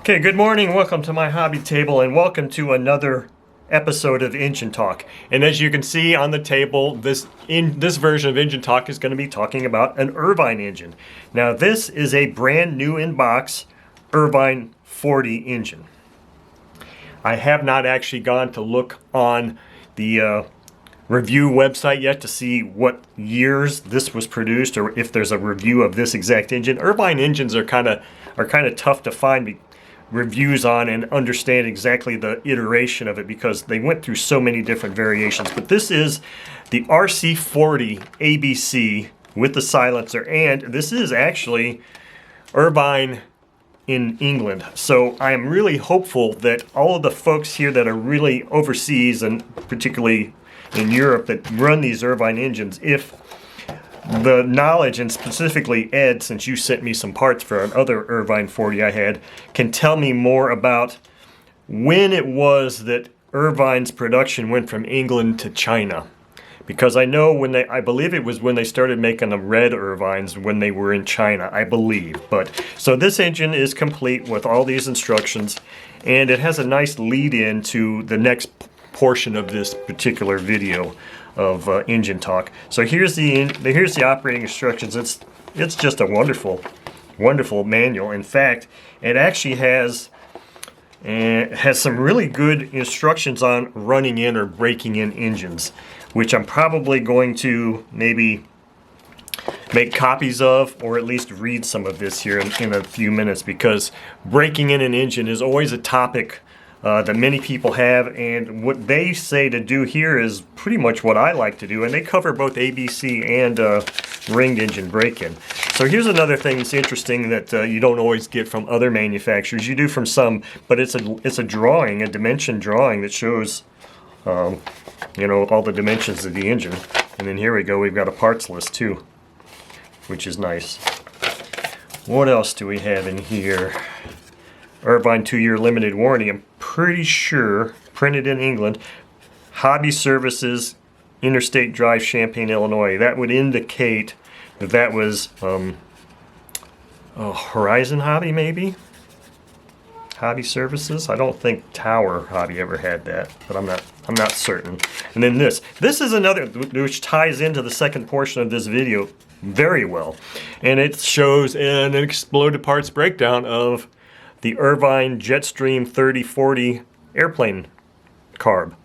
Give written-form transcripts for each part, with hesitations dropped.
Okay, good morning, welcome to my hobby table, and welcome to another episode of Engine Talk. And as you can see on the table, this version of Engine Talk is going to be talking about an Irvine engine. Now this is a brand new in box Irvine 40 engine. I have not actually gone to look on the review website yet to see what years this was produced or if there's a review of this exact engine. Irvine engines are kind of tough to find reviews on and understand exactly the iteration of it because they went through so many different variations. But this is the RC40 ABC with the silencer, and this is actually Irvine in England. So I am really hopeful that all of the folks here that are really overseas, and particularly in Europe, that run these Irvine engines, if the knowledge, and specifically Ed, since you sent me some parts for another Irvine 40 I had, can tell me more about when it was that Irvine's production went from England to China. Because I know I believe it was when they started making the red Irvines when they were in China, I believe. So this engine is complete with all these instructions, and it has a nice lead in to the next portion of this particular video of Engine Talk. So here's the operating instructions. It's just a wonderful manual. In fact, it actually has some really good instructions on running in or breaking in engines, which I'm probably going to maybe make copies of, or at least read some of this here in a few minutes, because breaking in an engine is always a topic that many people have, and what they say to do here is pretty much what I like to do, and they cover both ABC and ringed engine break-in. So here's another thing that's interesting that you don't always get from other manufacturers. You do from some, but it's a drawing, a dimension drawing that shows all the dimensions of the engine. And then here we go, we've got a parts list too, which is nice. What else do we have in here? Irvine 2-year limited warranty, I'm pretty sure, printed in England. Hobby Services, Interstate Drive, Champaign, Illinois. That would indicate that was Horizon Hobby, maybe? Hobby Services? I don't think Tower Hobby ever had that, but I'm not certain. And then this is another which ties into the second portion of this video very well, and it shows an exploded parts breakdown of the Irvine Jetstream 3040 airplane carb,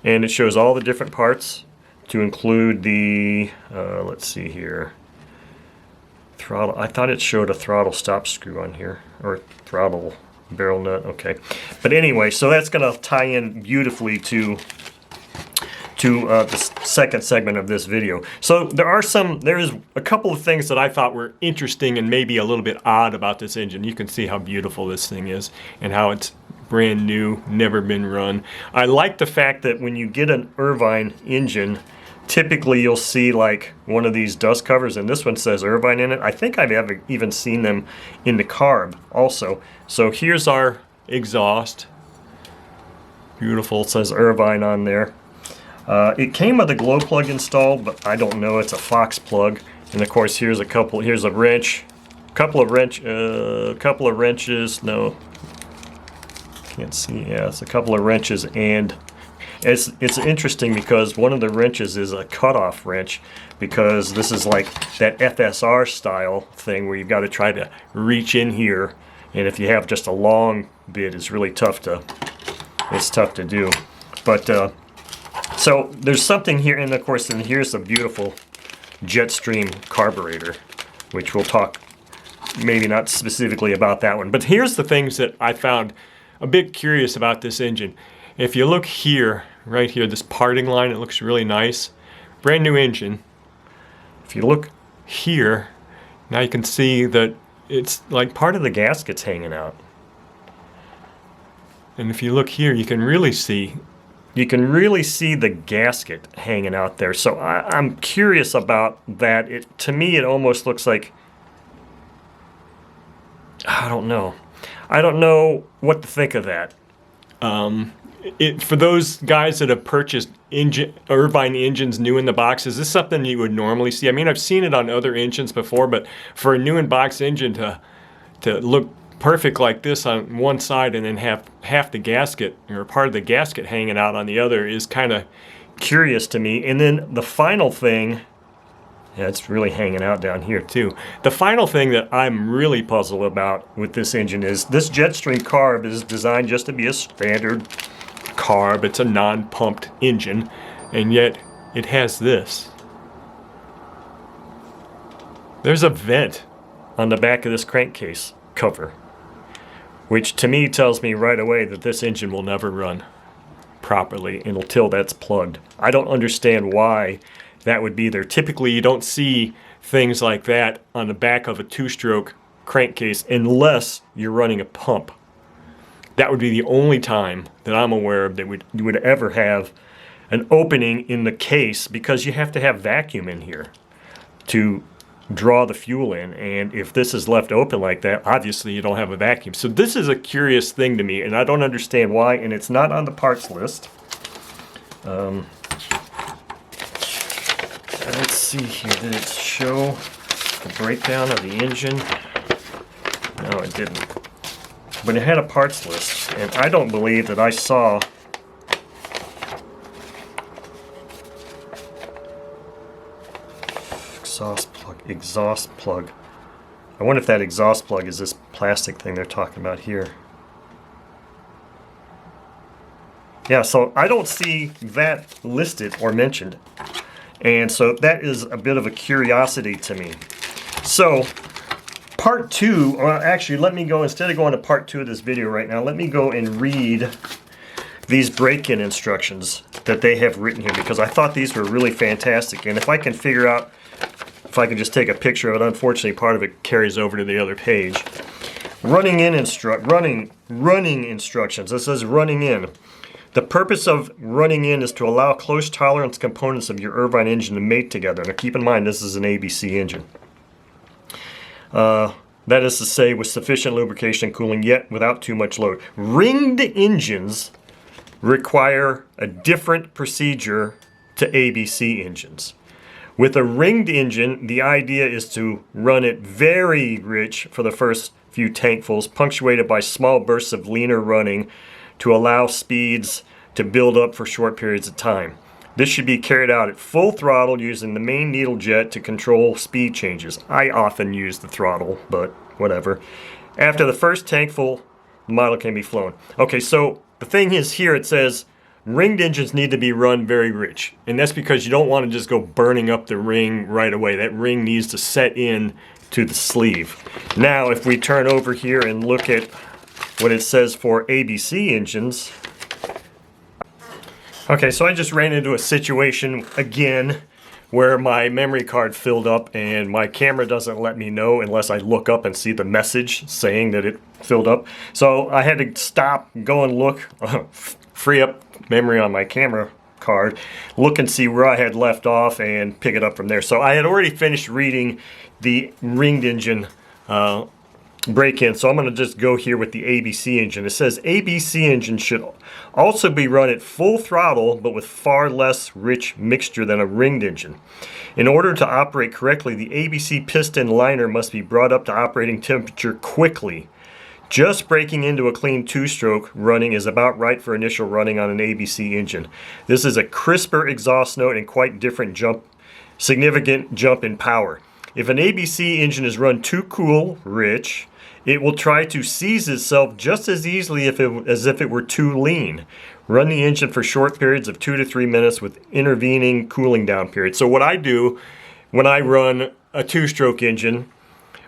and it shows all the different parts to include the let's see here, throttle. I thought it showed a throttle stop screw on here, or throttle barrel nut. Okay, but anyway, so that's going to tie in beautifully to the second segment of this video. So there is a couple of things that I thought were interesting and maybe a little bit odd about this engine. You can see how beautiful this thing is and how it's brand new, never been run. I like the fact that when you get an Irvine engine, typically you'll see like one of these dust covers, and this one says Irvine in it. I think I've even seen them in the carb also. So here's our exhaust. Beautiful, it says Irvine on there. It came with a glow plug installed, but I don't know, it's a Fox plug. And of course here's a wrench, couple of wrenches, no, can't see, yeah, it's a couple of wrenches, and it's interesting because one of the wrenches is a cutoff wrench, because this is like that FSR style thing where you've got to try to reach in here, and if you have just a long bit, it's really tough to do. But so there's something here, and of course, and here's a beautiful Jetstream carburetor, which we'll talk maybe not specifically about that one. But here's the things that I found a bit curious about this engine. If you look here, right here, this parting line, it looks really nice. Brand new engine. If you look here, now you can see that it's like part of the gasket's hanging out. And if you look here, you can really see the gasket hanging out there. So I'm curious about that. To me, it almost looks like, I don't know what to think of that. For those guys that have purchased Irvine engines new in the box, is this something you would normally see? I mean, I've seen it on other engines before, but for a new in box engine to look perfect like this on one side and then half the gasket or part of the gasket hanging out on the other is kind of curious to me. And then the final thing, yeah, it's really hanging out down here too. The final thing that I'm really puzzled about with this engine is this Jetstream carb is designed just to be a standard carb. It's a non-pumped engine, and yet it has this. There's a vent on the back of this crankcase cover, which to me tells me right away that this engine will never run properly until that's plugged. I don't understand why that would be there. Typically, you don't see things like that on the back of a two-stroke crankcase unless you're running a pump. That would be the only time that I'm aware of that you would ever have an opening in the case, because you have to have vacuum in here to draw the fuel in, and if this is left open like that, obviously you don't have a vacuum. So this is a curious thing to me, and I don't understand why, and it's not on the parts list. Let's see here, did it show the breakdown of the engine? No, it didn't. But it had a parts list, and I don't believe that I saw exhaust plug. I wonder if that exhaust plug is this plastic thing they're talking about here. Yeah, so I don't see that listed or mentioned. And so that is a bit of a curiosity to me. So part two, or actually let me go, instead of going to part two of this video right now, let me go and read these break-in instructions that they have written here, because I thought these were really fantastic. And if I can figure out, if I can just take a picture of it, unfortunately part of it carries over to the other page. Running instructions. This says running in. The purpose of running in is to allow close tolerance components of your Irvine engine to mate together. Now keep in mind this is an ABC engine. That is to say, with sufficient lubrication and cooling, yet without too much load. Ringed engines require a different procedure to ABC engines. With a ringed engine, the idea is to run it very rich for the first few tankfuls, punctuated by small bursts of leaner running to allow speeds to build up for short periods of time. This should be carried out at full throttle using the main needle jet to control speed changes. I often use the throttle, but whatever. After the first tankful, the model can be flown. Okay, so the thing is here, it says ringed engines need to be run very rich. And that's because you don't want to just go burning up the ring right away. That ring needs to set in to the sleeve. Now, if we turn over here and look at what it says for ABC engines. Okay, so I just ran into a situation again where my memory card filled up and my camera doesn't let me know unless I look up and see the message saying that it filled up. So I had to stop, go and look, free up memory on my camera card, look and see where I had left off and pick it up from there. So I had already finished reading the ringed engine break-in, so I'm going to just go here with the ABC engine. It says ABC engine should also be run at full throttle but with far less rich mixture than a ringed engine. In order to operate correctly, the ABC piston liner must be brought up to operating temperature quickly. Just breaking into a clean two-stroke running is about right for initial running on an ABC engine. This is a crisper exhaust note and quite different significant jump in power. If an ABC engine is run too cool, rich, it will try to seize itself just as easily as if it were too lean. Run the engine for short periods of 2 to 3 minutes with intervening cooling down periods. So what I do when I run a two-stroke engine,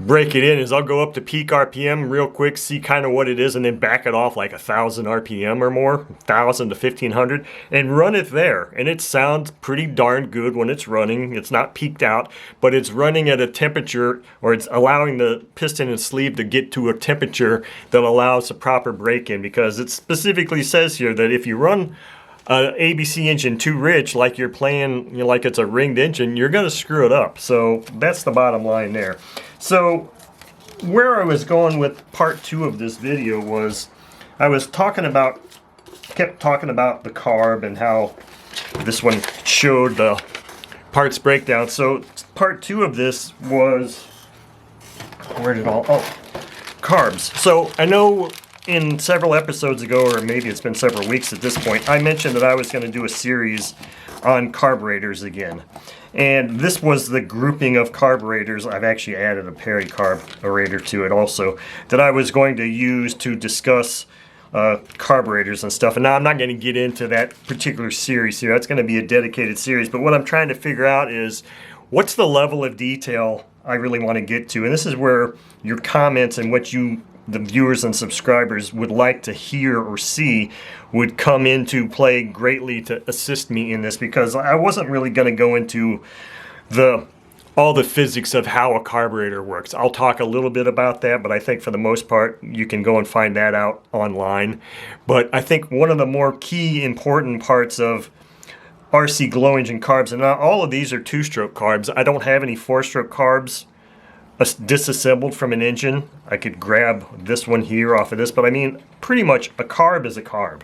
break it in, is I'll go up to peak RPM real quick, see kind of what it is, and then back it off like 1,000 RPM or more, 1,000 to 1,500, and run it there. And it sounds pretty darn good when it's running. It's not peaked out, but it's running at a temperature, or it's allowing the piston and sleeve to get to a temperature that allows a proper break-in, because it specifically says here that if you run an ABC engine too rich, like you're playing, like it's a ringed engine, you're going to screw it up. So that's the bottom line there. So where I was going with part two of this video was I was kept talking about the carb and how this one showed the parts breakdown. So part two of this was, Carbs. So I know in several episodes ago, or maybe it's been several weeks at this point, I mentioned that I was going to do a series on carburetors again. And this was the grouping of carburetors. I've actually added a peri-carburetor to it also, that I was going to use to discuss carburetors and stuff. And now I'm not going to get into that particular series here. That's going to be a dedicated series. But what I'm trying to figure out is what's the level of detail I really want to get to. And this is where your comments and what you, the viewers and subscribers, would like to hear or see would come into play greatly to assist me in this, because I wasn't really going to go into all the physics of how a carburetor works. I'll talk a little bit about that, but I think for the most part you can go and find that out online. But I think one of the more key important parts of RC glow engine carbs, and now all of these are two-stroke carbs. I don't have any four-stroke carbs disassembled from an engine. I could grab this one here off of this, but I mean, pretty much a carb is a carb.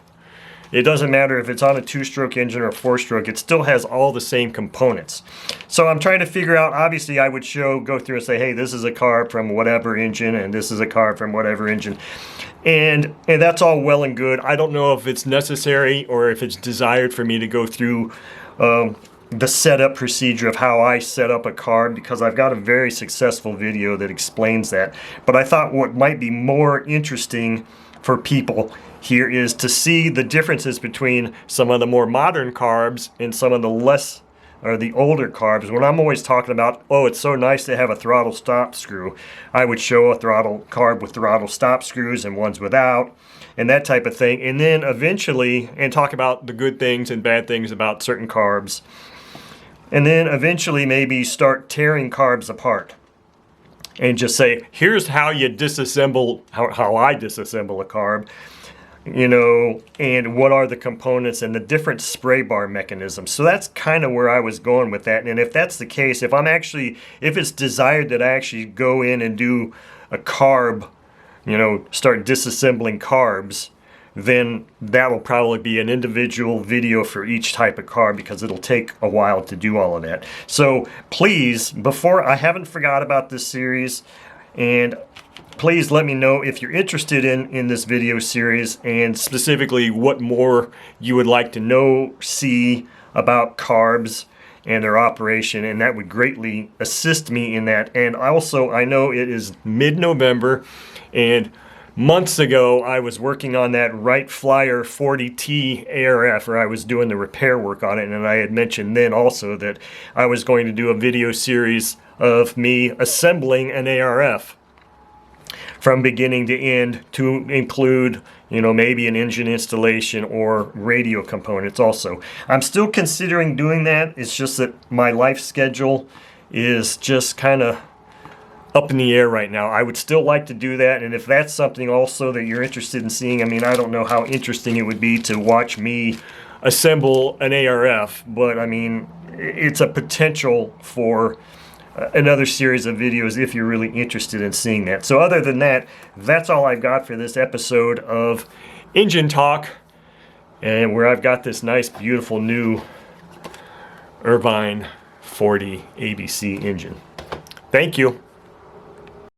It doesn't matter if it's on a two-stroke engine or a four-stroke, it still has all the same components. So I'm trying to figure out, obviously I would go through and say, hey, this is a carb from whatever engine, and this is a carb from whatever engine. And that's all well and good. I don't know if it's necessary or if it's desired for me to go through the setup procedure of how I set up a carb, because I've got a very successful video that explains that. But I thought what might be more interesting for people here is to see the differences between some of the more modern carbs and some of the less, or the older carbs. When I'm always talking about, oh, it's so nice to have a throttle stop screw, I would show a throttle carb with throttle stop screws and ones without, and that type of thing. And then eventually, and talk about the good things and bad things about certain carbs. And then eventually maybe start tearing carbs apart and just say, here's how you disassemble, how I disassemble a carb, you know, and what are the components and the different spray bar mechanisms. So that's kind of where I was going with that. And if that's the case, if it's desired that I actually go in and do a carb, you know, start disassembling carbs, then that'll probably be an individual video for each type of carb, because it'll take a while to do all of that. So please, I haven't forgot about this series, and please let me know if you're interested in this video series, and specifically what more you would like to know, see about carbs and their operation, and that would greatly assist me in that. And also, I know it is mid-November, and months ago I was working on that Wright Flyer 40T ARF, or I was doing the repair work on it, and I had mentioned then also that I was going to do a video series of me assembling an ARF from beginning to end, to include, you know, maybe an engine installation or radio components also. I'm still considering doing that. It's just that my life schedule is just kind of up in the air right now. I would still like to do that, and if that's something also that you're interested in seeing, I mean, I don't know how interesting it would be to watch me assemble an ARF, but I mean, it's a potential for another series of videos if you're really interested in seeing that. So other than that, that's all I've got for this episode of Engine Talk, and where I've got this nice, beautiful new Irvine 40 ABC engine. Thank you.